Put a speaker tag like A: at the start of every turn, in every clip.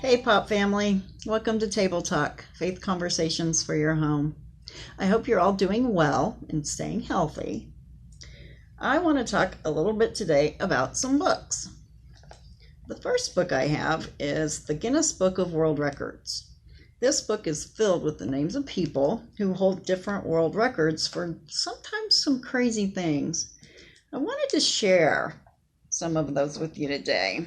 A: Hey, Pop family. Welcome to Table Talk, faith conversations for your home. I hope you're all doing well and staying healthy. I want to talk a little bit today about some books. The first book I have is the Guinness Book of World Records. This book is filled with the names of people who hold different world records for sometimes some crazy things. I wanted to share some of those with you today.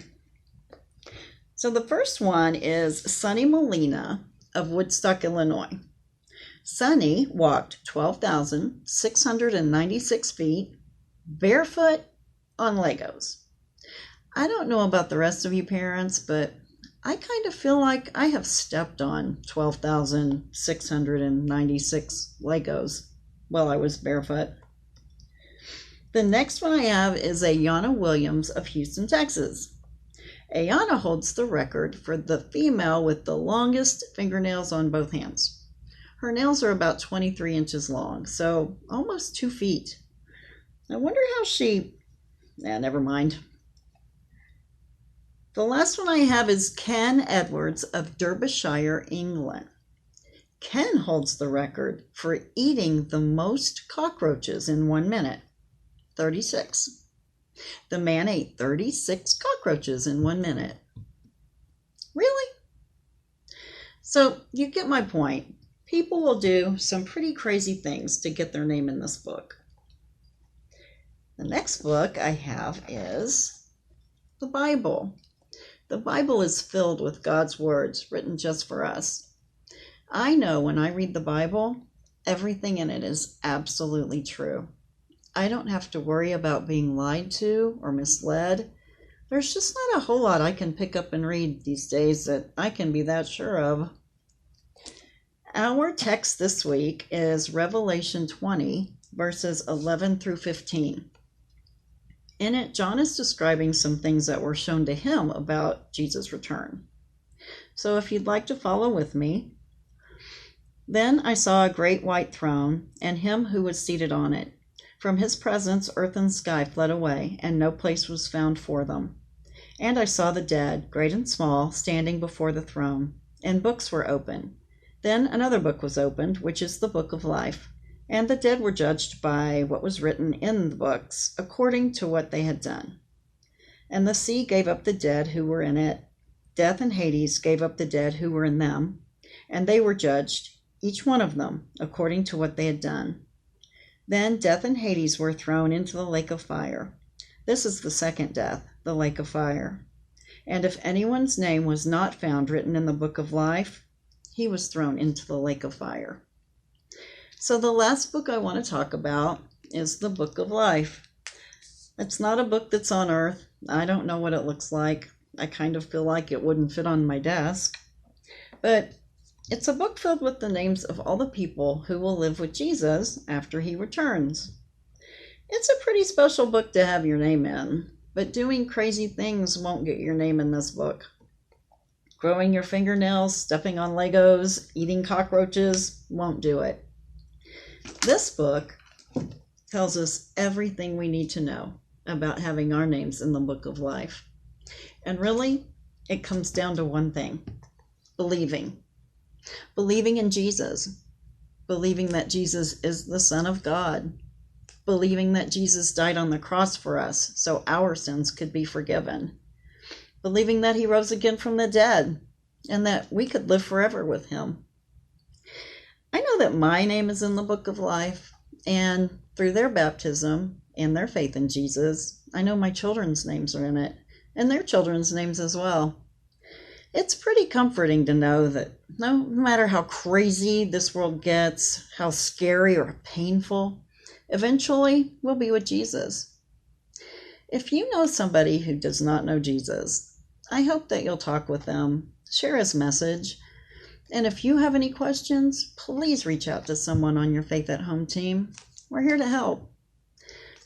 A: So the first one is Sonny Molina of Woodstock, Illinois. Sonny walked 12,696 feet barefoot on Legos. I don't know about the rest of you parents, but I kind of feel like I have stepped on 12,696 Legos while I was barefoot. The next one I have is Ayanna Williams of Houston, Texas. Ayanna holds the record for the female with the longest fingernails on both hands. Her nails are about 23 inches long, so almost 2 feet. I wonder how never mind. The last one I have is Ken Edwards of Derbyshire, England. Ken holds the record for eating the most cockroaches in 1 minute, 36. The man ate 36 cockroaches in 1 minute. Really? So you get my point. People will do some pretty crazy things to get their name in this book. The next book I have is the Bible. The Bible is filled with God's words written just for us. I know when I read the Bible, everything in it is absolutely true. I don't have to worry about being lied to or misled. There's just not a whole lot I can pick up and read these days that I can be that sure of. Our text this week is Revelation 20, verses 11 through 15. In it, John is describing some things that were shown to him about Jesus' return. So if you'd like to follow with me. Then I saw a great white throne, and him who was seated on it. From his presence, earth and sky fled away, and no place was found for them. And I saw the dead, great and small, standing before the throne, and books were opened. Then another book was opened, which is the book of life. And the dead were judged by what was written in the books, according to what they had done. And the sea gave up the dead who were in it. Death and Hades gave up the dead who were in them, and they were judged, each one of them, according to what they had done. Then death and Hades were thrown into the lake of fire. This is the second death, the lake of fire. And if anyone's name was not found written in the book of life, he was thrown into the lake of fire. So the last book I want to talk about is the book of life. It's not a book that's on earth. I don't know what it looks like. I kind of feel like it wouldn't fit on my desk. But it's a book filled with the names of all the people who will live with Jesus after he returns. It's a pretty special book to have your name in, but doing crazy things won't get your name in this book. Growing your fingernails, stepping on Legos, eating cockroaches won't do it. This book tells us everything we need to know about having our names in the book of life. And really, it comes down to one thing: believing. Believing in Jesus, believing that Jesus is the Son of God, believing that Jesus died on the cross for us so our sins could be forgiven, believing that he rose again from the dead and that we could live forever with him. I know that my name is in the book of life, and through their baptism and their faith in Jesus, I know my children's names are in it, and their children's names as well. It's pretty comforting to know that no matter how crazy this world gets, how scary or painful, eventually we'll be with Jesus. If you know somebody who does not know Jesus, I hope that you'll talk with them, share his message, and if you have any questions, please reach out to someone on your Faith at Home team. We're here to help.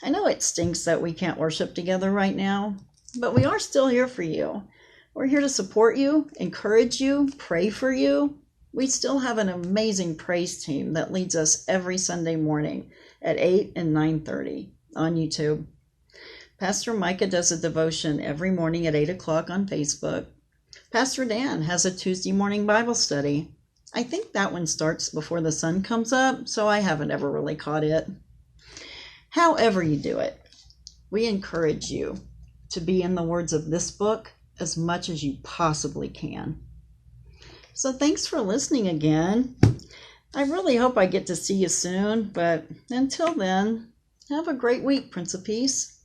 A: I know it stinks that we can't worship together right now, but we are still here for you. We're here to support you, encourage you, pray for you. We still have an amazing praise team that leads us every Sunday morning at 8 and 9:30 on YouTube. Pastor Micah does a devotion every morning at 8 o'clock on Facebook. Pastor Dan has a Tuesday morning Bible study. I think that one starts before the sun comes up, so I haven't ever really caught it. However you do it, we encourage you to be in the words of this book as much as you possibly can. So thanks for listening again. I really hope I get to see you soon, but until then, have a great week, Prince of Peace.